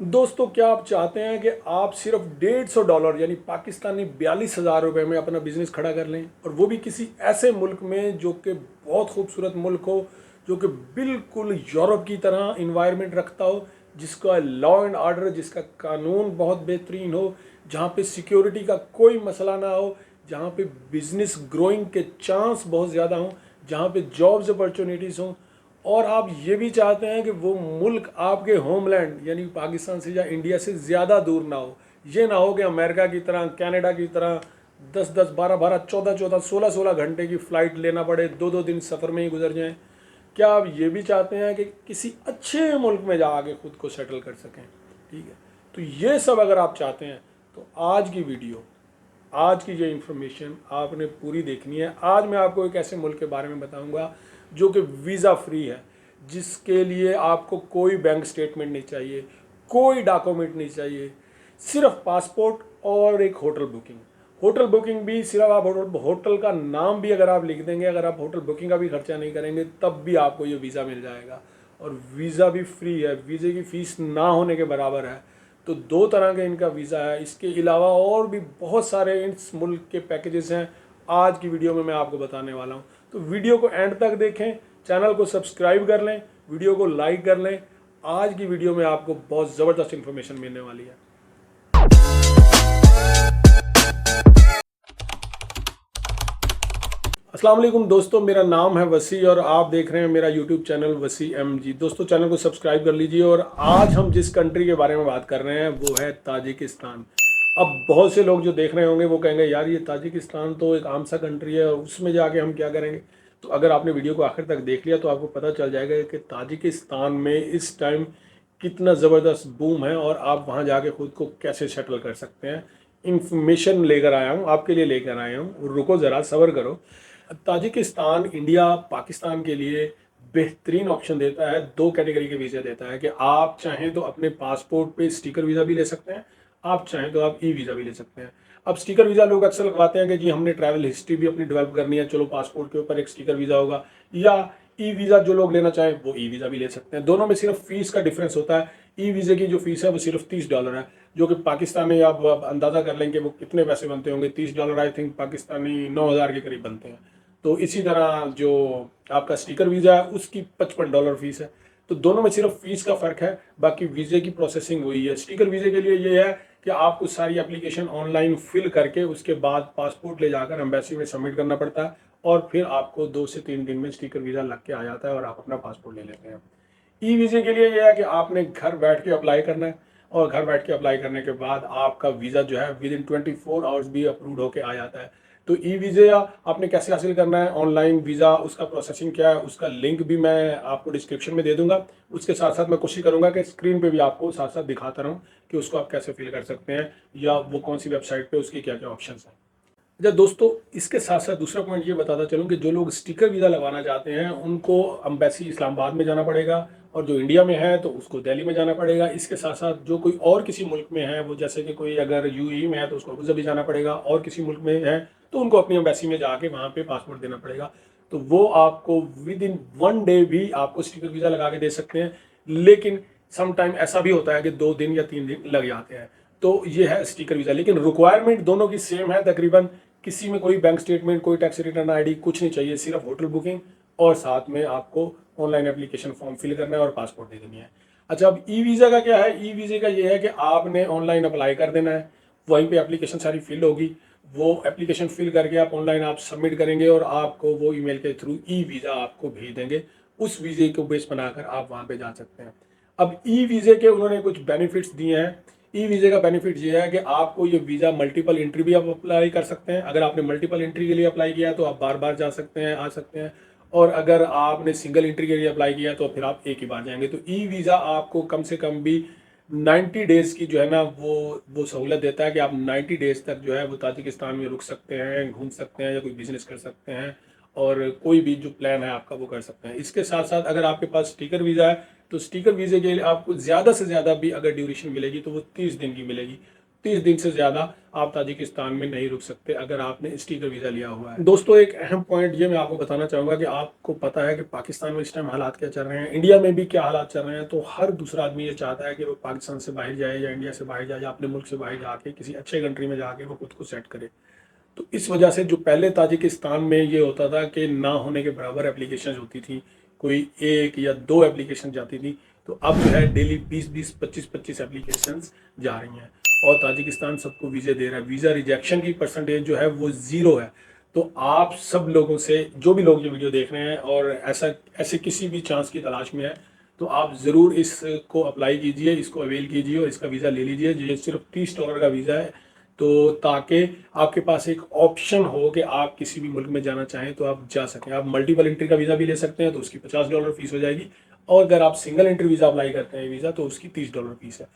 दोस्तों, क्या आप चाहते हैं कि आप सिर्फ $150 यानी पाकिस्तानी 42,000 रुपये में अपना बिजनेस खड़ा कर लें, और वो भी किसी ऐसे मुल्क में जो कि बहुत खूबसूरत मुल्क हो, जो कि बिल्कुल यूरोप की तरह इन्वायरमेंट रखता हो, जिसका लॉ एंड ऑर्डर, जिसका कानून बहुत बेहतरीन हो, जहाँ पे सिक्योरिटी का कोई मसला ना हो, जहाँ पे बिजनेस ग्रोइंग के चांस बहुत ज़्यादा हों, जहाँ पे जॉब्स अपॉर्चुनिटीज़ हों, और आप ये भी चाहते हैं कि वो मुल्क आपके होमलैंड यानी पाकिस्तान से या इंडिया से ज़्यादा दूर ना हो। ये ना हो कि अमेरिका की तरह, कनाडा की तरह 10-10, 12-12, 14-14, 16-16 घंटे की फ़्लाइट लेना पड़े, 2-2 दिन सफ़र में ही गुजर जाएं। क्या आप ये भी चाहते हैं कि किसी अच्छे मुल्क में जा आके खुद को सेटल कर सकें? ठीक है, तो ये सब अगर आप चाहते हैं तो आज की वीडियो, आज की ये इन्फॉर्मेशन आपने पूरी देखनी है। आज मैं आपको एक ऐसे मुल्क के बारे में बताऊंगा जो कि वीज़ा फ्री है, जिसके लिए आपको कोई बैंक स्टेटमेंट नहीं चाहिए, कोई डॉक्यूमेंट नहीं चाहिए, सिर्फ पासपोर्ट और एक होटल बुकिंग। होटल बुकिंग भी सिर्फ आप होटल का नाम भी अगर आप लिख देंगे, अगर आप होटल बुकिंग का भी खर्चा नहीं करेंगे, तब भी आपको ये वीज़ा मिल जाएगा। और वीज़ा भी फ्री है, वीज़े की फ़ीस ना होने के बराबर है। तो दो तरह के इनका वीज़ा है। इसके अलावा और भी बहुत सारे इस मुल्क के पैकेजेस हैं, आज की वीडियो में मैं आपको बताने वाला हूँ। तो वीडियो को एंड तक देखें, चैनल को सब्सक्राइब कर लें, वीडियो को लाइक कर लें। आज की वीडियो में आपको बहुत ज़बरदस्त इन्फॉर्मेशन मिलने वाली है। अस्सलाम वालेकुम दोस्तों, मेरा नाम है वसी और आप देख रहे हैं मेरा यूट्यूब चैनल वसी MG। दोस्तों, चैनल को सब्सक्राइब कर लीजिए। और आज हम जिस कंट्री के बारे में बात कर रहे हैं वो है ताजिकिस्तान। अब बहुत से लोग जो देख रहे होंगे वो कहेंगे, यार ये ताजिकिस्तान तो एक आम सा कंट्री है, उसमें जाके हम क्या करेंगे। तो अगर आपने वीडियो को आखिर तक देख लिया तो आपको पता चल जाएगा कि ताजिकिस्तान में इस टाइम कितना ज़बरदस्त बूम है और आप वहाँ जाके खुद को कैसे सेटल कर सकते हैं। इंफॉर्मेशन लेकर आया हूँ, आपके लिए लेकर आया हूँ, रुको ज़रा सब्र करो। ताजिकिस्तान इंडिया पाकिस्तान के लिए बेहतरीन ऑप्शन देता है। दो कैटेगरी के वीज़ा देता है कि आप चाहें तो अपने पासपोर्ट पे स्टिकर वीज़ा भी ले सकते हैं, आप चाहें तो आप ई वीज़ा भी ले सकते हैं। अब स्टिकर वीज़ा लोग अक्सर लगवाते हैं कि जी हमने ट्रैवल हिस्ट्री भी अपनी डेवलप करनी है, चलो पासपोर्ट के ऊपर एक स्टिकर वीज़ा होगा। या ई वीज़ा जो लोग लेना चाहें वो ई वीज़ा भी ले सकते हैं। दोनों में सिर्फ फीस का डिफरेंस होता है। ई वीज़े की जो फीस है वो सिर्फ $30 है, जो कि पाकिस्तान में आप अंदाज़ा कर लेंगे वो कितने पैसे बनते होंगे। $30 आई थिंक पाकिस्तानी 9,000 के करीब बनते हैं। तो इसी तरह जो आपका स्टिकर वीज़ा है उसकी $55 फीस है। तो दोनों में सिर्फ फीस का फ़र्क है, बाकी वीज़े की प्रोसेसिंग वही है। स्टिकर वीज़े के लिए ये है कि आपको सारी एप्लीकेशन ऑनलाइन फिल करके उसके बाद पासपोर्ट ले जाकर एम्बेसी में सबमिट करना पड़ता है, और फिर आपको 2 से 3 दिन में स्टिकर वीज़ा लग के आ जाता है और आप अपना पासपोर्ट ले लेते हैं। ई वीज़े के लिए यह है कि आपने घर बैठ के अप्लाई करना है, और घर बैठ के अप्लाई करने के बाद आपका वीज़ा जो है विद इन 24 आवर्स भी अप्रूव होके आ जाता है। तो ई वीज़ा आपने कैसे हासिल करना है, ऑनलाइन वीज़ा, उसका प्रोसेसिंग क्या है, उसका लिंक भी मैं आपको डिस्क्रिप्शन में दे दूंगा। उसके साथ साथ मैं कोशिश करूंगा कि स्क्रीन पे भी आपको साथ साथ दिखाता रहूं कि उसको आप कैसे फिल कर सकते हैं, या वो कौन सी वेबसाइट पे उसकी क्या क्या ऑप्शन हैं। अच्छा दोस्तों, इसके साथ साथ दूसरा पॉइंट ये बताता चलूँ कि जो लोग स्टिकर वीज़ा लगवाना चाहते हैं उनको अम्बेसी इस्लामाबाद में जाना पड़ेगा, और जो इंडिया में है तो उसको दिल्ली में जाना पड़ेगा। इसके साथ साथ जो कोई और किसी मुल्क में है, वो जैसे कि कोई अगर UAE में है तो उसको अबू धाबी जाना पड़ेगा, और किसी मुल्क में है तो उनको अपनी अम्बेसी में जाके वहाँ पे पासपोर्ट देना पड़ेगा। तो वो आपको विद इन 1 डे भी आपको स्टिकर वीज़ा लगा के दे सकते हैं, लेकिन सम टाइम ऐसा भी होता है कि 2 दिन या 3 दिन लग जाते हैं। तो ये है स्टिकर वीज़ा, लेकिन रिक्वायरमेंट दोनों की सेम है तकरीबन। किसी में कोई बैंक स्टेटमेंट, कोई टैक्स रिटर्न ID कुछ नहीं चाहिए, सिर्फ होटल बुकिंग और साथ में आपको ऑनलाइन एप्लीकेशन फॉर्म फिल करना है और पासपोर्ट दे देनी है। अच्छा, अब ई वीज़ा का क्या है। ई वीज़े का ये है कि आपने ऑनलाइन अप्लाई कर देना है, वहीं पे एप्लीकेशन सारी फिल होगी, वो एप्लीकेशन फिल करके आप ऑनलाइन आप सबमिट करेंगे और आपको वो ईमेल के थ्रू ई वीज़ा आपको भेज देंगे। उस वीज़े को बेस बनाकर आप वहाँ पे जा सकते हैं। अब ई वीज़े के उन्होंने कुछ बेनिफिट्स दिए हैं। ई वीज़े का बेनिफिट ये है कि आपको ये वीज़ा मल्टीपल एंट्री भी आप अप्लाई कर सकते हैं। अगर आपने मल्टीपल एंट्री के लिए अप्लाई किया तो आप बार बार जा सकते हैं, आ सकते हैं। और अगर आपने सिंगल एंट्री के लिए अप्लाई किया तो फिर आप एक ही बार जाएंगे। तो ई वीज़ा आपको कम से कम भी 90 डेज़ की जो है ना वो सहूलत देता है कि आप 90 डेज़ तक जो है वो ताजिकिस्तान में रुक सकते हैं, घूम सकते हैं, या कोई बिजनेस कर सकते हैं, और कोई भी जो प्लान है आपका वो कर सकते हैं। इसके साथ साथ अगर आपके पास स्टिकर वीज़ा है तो स्टिकर वीज़े के लिए आपको ज़्यादा से ज़्यादा भी अगर ड्यूरेशन मिलेगी तो वो 30 दिन की मिलेगी। 30 दिन से ज़्यादा आप ताजिकिस्तान में नहीं रुक सकते अगर आपने स्टीकर वीज़ा लिया हुआ है। दोस्तों एक अहम पॉइंट ये मैं आपको बताना चाहूँगा कि आपको पता है कि पाकिस्तान में इस टाइम हालात क्या चल रहे हैं, इंडिया में भी क्या हालात चल रहे हैं। तो हर दूसरा आदमी ये चाहता है कि वो पाकिस्तान से बाहर जाए या इंडिया से बाहर जाए या अपने मुल्क से बाहर जाके किसी अच्छे कंट्री में जाके वो खुद को सेट करे। तो इस वजह से जो पहले ताजिकिस्तान में ये होता था कि ना होने के बराबर एप्लीकेशन होती थी, कोई एक या दो एप्लीकेशन जाती थी, तो अब जो है डेली 20-20, 25-25 एप्लीकेशन जा रही हैं और ताजिकिस्तान सबको वीज़े दे रहा है। वीज़ा रिजेक्शन की परसेंटेज जो है वो ज़ीरो है। तो आप सब लोगों से, जो भी लोग ये वीडियो देख रहे हैं और ऐसे किसी भी चांस की तलाश में है, तो आप ज़रूर इसको अप्लाई कीजिए, इसको अवेल कीजिए और इसका वीज़ा ले लीजिए। ये सिर्फ $30 का वीज़ा है, तो ताकि आपके पास एक ऑप्शन हो कि आप किसी भी मुल्क में जाना चाहें तो आप जा सकें। आप मल्टीपल एंट्री का वीज़ा भी ले सकते हैं तो उसकी $50 फीस हो जाएगी, और अगर आप सिंगल एंट्री वीज़ा अप्लाई करते हैं वीज़ा तो उसकी $30 फीस है।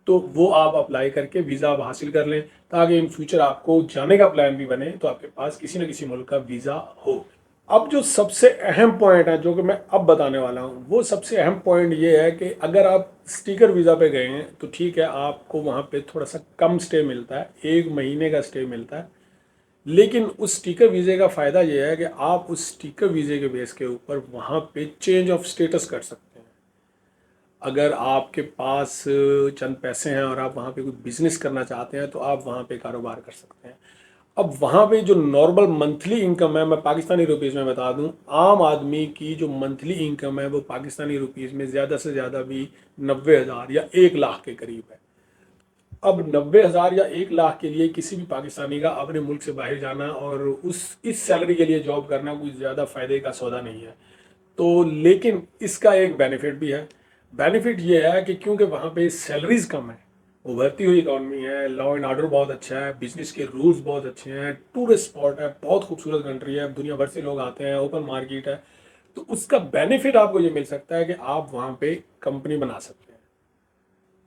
तो वो आप अप्लाई करके वीज़ा आप हासिल कर लें ताकि इन फ्यूचर आपको जाने का प्लान भी बने तो आपके पास किसी न किसी मुल्क का वीज़ा हो। अब जो सबसे अहम पॉइंट है जो कि मैं अब बताने वाला हूँ, वो सबसे अहम पॉइंट ये है कि अगर आप स्टिकर वीज़ा पे गए हैं तो ठीक है, आपको वहाँ पे थोड़ा सा कम स्टे मिलता है, 1 महीने का स्टे मिलता है। लेकिन उस स्टिकर वीज़े का फ़ायदा ये है कि आप उस स्टिकर वीज़े के बेस के ऊपर वहाँ पे चेंज ऑफ स्टेटस कर सकते हैं। अगर आपके पास चंद पैसे हैं और आप वहाँ पे कोई बिजनेस करना चाहते हैं तो आप वहाँ पे कारोबार कर सकते हैं। अब वहाँ पे जो नॉर्मल मंथली इनकम है, मैं पाकिस्तानी रुपीज़ में बता दूं, आम आदमी की जो मंथली इनकम है वो पाकिस्तानी रुपीज़ में ज़्यादा से ज़्यादा भी 90,000 या 1 लाख के करीब है। अब 90,000 या 1 लाख के लिए किसी भी पाकिस्तानी का अपने मुल्क से बाहर जाना और इस सैलरी के लिए जॉब करना कोई ज़्यादा फ़ायदे का सौदा नहीं है। तो लेकिन इसका एक बेनिफिट भी है। बेनिफिट ये है कि क्योंकि वहाँ पे सैलरीज कम है, उभरती हुई इकॉनमी है, लॉ एंड ऑर्डर बहुत अच्छा है, बिजनेस के रूल्स बहुत अच्छे हैं, टूरिस्ट स्पॉट है, बहुत खूबसूरत कंट्री है, दुनिया भर से लोग आते हैं, ओपन मार्केट है। तो उसका बेनिफिट आपको ये मिल सकता है कि आप वहाँ पे कंपनी बना सकते हैं,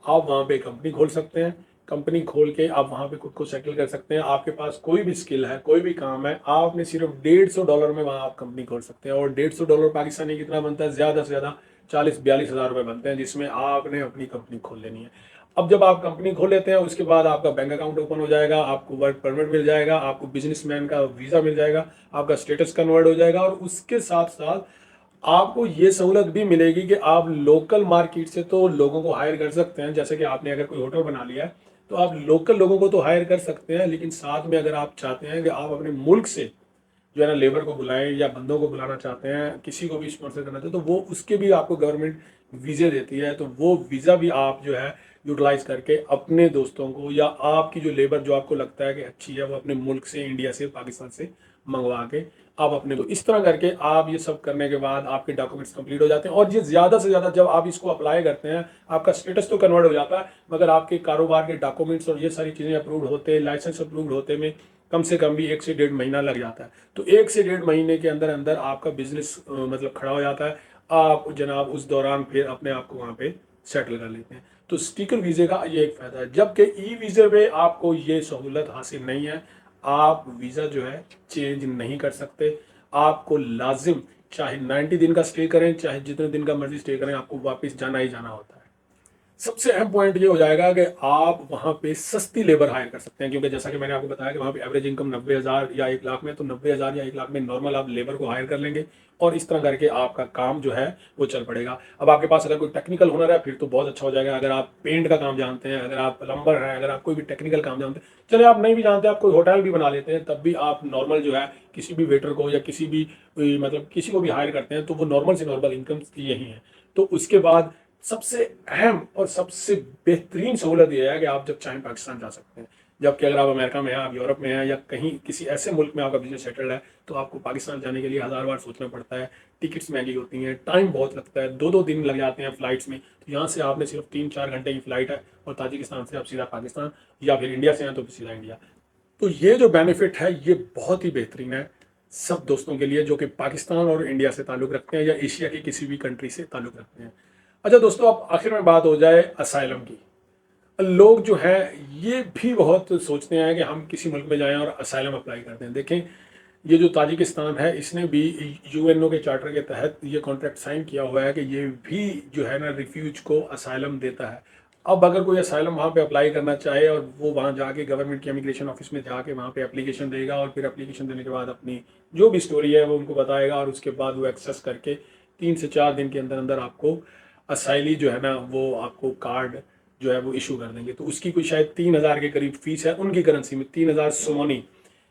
आप वहाँ पे कंपनी खोल सकते हैं। कंपनी खोल के आप वहाँ पे खुद को सेटल कर सकते हैं। आपके पास कोई भी स्किल है, कोई भी काम है, आपने सिर्फ $150 में वहाँ आप कंपनी खोल सकते हैं। और $150 पाकिस्तानी कितना बनता है? ज़्यादा से ज़्यादा 40-42 हज़ार रुपये बनते हैं, जिसमें आपने अपनी कंपनी खोल लेनी है। अब जब आप कंपनी खोल लेते हैं उसके बाद आपका बैंक अकाउंट ओपन हो जाएगा, आपको वर्क परमिट मिल जाएगा, आपको बिजनेसमैन का वीज़ा मिल जाएगा, आपका स्टेटस कन्वर्ट हो जाएगा, और उसके साथ साथ आपको ये सहूलत भी मिलेगी कि आप लोकल मार्केट से तो लोगों को हायर कर सकते हैं। जैसे कि आपने अगर कोई होटल बना लिया है तो आप लोकल लोगों को तो हायर कर सकते हैं, लेकिन साथ में अगर आप चाहते हैं कि आप अपने मुल्क से जो है ना लेबर को बुलाएं या बंदों को बुलाना चाहते हैं, किसी को भी स्पॉन्सर करना चाहते हैं, तो वो उसके भी आपको गवर्नमेंट वीज़े देती है। तो वो वीज़ा भी आप जो है यूटिलाइज करके अपने दोस्तों को या आपकी जो लेबर जो आपको लगता है कि अच्छी है वो अपने मुल्क से, इंडिया से, पाकिस्तान से मंगवा के आप अपने, तो इस तरह करके आप ये सब करने के बाद आपके डॉक्यूमेंट्स कंप्लीट हो जाते हैं। और ये ज़्यादा से ज़्यादा जब आप इसको अप्लाई करते हैं, आपका स्टेटस तो कन्वर्ट हो जाता है, मगर आपके कारोबार के डॉक्यूमेंट्स और ये सारी चीज़ें अप्रूव होते, लाइसेंस अप्रूव होते में कम से कम भी 1 से 1.5 महीना लग जाता है। तो 1 से 1.5 महीने के अंदर अंदर आपका बिजनेस मतलब खड़ा हो जाता है। आप जनाब उस दौरान फिर अपने आप को वहाँ पे सेटल कर लेते हैं। तो स्टिकर वीज़े का ये एक फ़ायदा है, जबकि ई वीज़े पे आपको ये सहूलत हासिल नहीं है। आप वीज़ा जो है चेंज नहीं कर सकते। आपको लाजिम चाहे 90 दिन का स्टे करें, चाहे जितने दिन का मर्जी स्टे करें, आपको वापस जाना ही जाना होता है। सबसे अहम पॉइंट ये हो जाएगा कि आप वहाँ पे सस्ती लेबर हायर कर सकते हैं, क्योंकि जैसा कि मैंने आपको बताया कि वहाँ पे एवरेज इनकम 90,000 या 1 लाख में, तो 90,000 या 1 लाख में नॉर्मल आप लेबर को हायर कर लेंगे और इस तरह करके आपका काम जो है वो चल पड़ेगा। अब आपके पास अगर कोई टेक्निकल हुनर है फिर तो बहुत अच्छा हो जाएगा। अगर आप पेंट का काम जानते हैं, अगर आप प्लम्बर हैं, अगर आप कोई भी टेक्निकल काम जानते हैं, चले आप नहीं भी जानते, आप कोई होटल भी बना लेते हैं, तब भी आप नॉर्मल जो है किसी भी वेटर को या किसी भी मतलब किसी को भी हायर करते हैं तो वो नॉर्मल से नॉर्मल इनकम यही है। तो उसके बाद सबसे अहम और सबसे बेहतरीन सहूलत यह है कि आप जब चाहें पाकिस्तान जा सकते हैं। जबकि अगर आप अमेरिका में हैं, आप यूरोप में हैं, या कहीं किसी ऐसे मुल्क में आपका बिजनेस सेटल्ड है, तो आपको पाकिस्तान जाने के लिए 1000 बार सोचना पड़ता है। टिकट्स महंगी होती हैं, टाइम बहुत लगता है, 2-2 दिन लग जाते हैं फ्लाइट्स में। तो यहाँ से आपने सिर्फ 3-4 घंटे की फ़्लाइट है और ताजिकिस्तान से आप सीधा पाकिस्तान, या फिर इंडिया से हैं तो फिर सीधा इंडिया। तो ये जो बेनिफिट है ये बहुत ही बेहतरीन है सब दोस्तों के लिए जो कि पाकिस्तान और इंडिया से ताल्लुक़ रखते हैं या एशिया की किसी भी कंट्री से ताल्लुक़ रखते हैं। अच्छा दोस्तों, अब आखिर में बात हो जाए असाइलम की। लोग जो हैं ये भी बहुत सोचते हैं कि हम किसी मुल्क में जाएं और असाइलम अप्लाई करते हैं। देखें, ये जो ताजिकिस्तान है इसने भी यूएनओ के चार्टर के तहत ये कॉन्ट्रैक्ट साइन किया हुआ है कि ये भी जो है ना रिफ्यूज को असाइलम देता है। अब अगर कोई असाइलम वहाँ पे अप्लाई करना चाहे और वो वहाँ जाके गवर्नमेंट के इमिग्रेशन ऑफिस में जाके वहाँ पे एप्लीकेशन देगा और फिर एप्लीकेशन देने के बाद अपनी जो भी स्टोरी है वो उनको बताएगा और उसके बाद वो एक्सेस करके 3 से 4 दिन के अंदर अंदर आपको असाइली जो है ना वो आपको कार्ड जो है वो इशू कर देंगे। तो उसकी कोई शायद 3,000 के करीब फीस है उनकी करेंसी में, 3,000 सोनी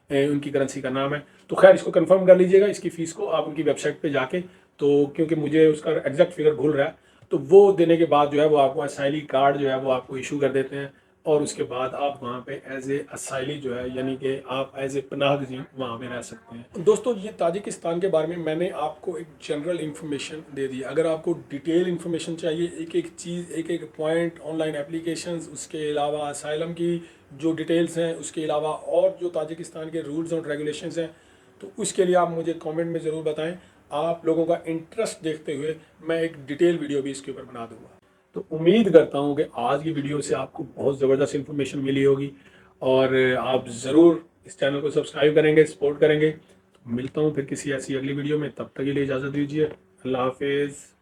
उनकी करेंसी का नाम है। तो खैर इसको कंफर्म कर लीजिएगा इसकी फ़ीस को आप उनकी वेबसाइट पे जाके, तो क्योंकि मुझे उसका एग्जैक्ट फिगर भूल रहा है। तो वो देने के बाद जो है वो आपको असाइली कार्ड जो है वो आपको इशू कर देते हैं और उसके बाद आप वहाँ पे एज ए असाइली जो है यानी कि आप एज ए पनाहगज़ीन वहाँ पे रह सकते हैं। दोस्तों ये ताजिकिस्तान के बारे में मैंने आपको एक जनरल इन्फॉर्मेशन दे दी। अगर आपको डिटेल इन्फॉर्मेशन चाहिए, एक एक चीज़, एक एक पॉइंट, ऑनलाइन एप्लीकेशंस, उसके अलावा असाइलम की जो डिटेल्स हैं, उसके अलावा और जो ताजिकिस्तान के रूल्स और रेगुलेशंस हैं, तो उसके लिए आप मुझे कमेंट में ज़रूर बताएं। आप लोगों का इंटरेस्ट देखते हुए मैं एक डिटेल वीडियो भी इसके ऊपर बना दूंगा। तो उम्मीद करता हूँ कि आज की वीडियो से आपको बहुत ज़बरदस्त इन्फॉर्मेशन मिली होगी और आप ज़रूर इस चैनल को सब्सक्राइब करेंगे, सपोर्ट करेंगे। तो मिलता हूँ फिर किसी ऐसी अगली वीडियो में, तब तक के लिए इजाज़त दीजिए। अल्लाह हाफिज़।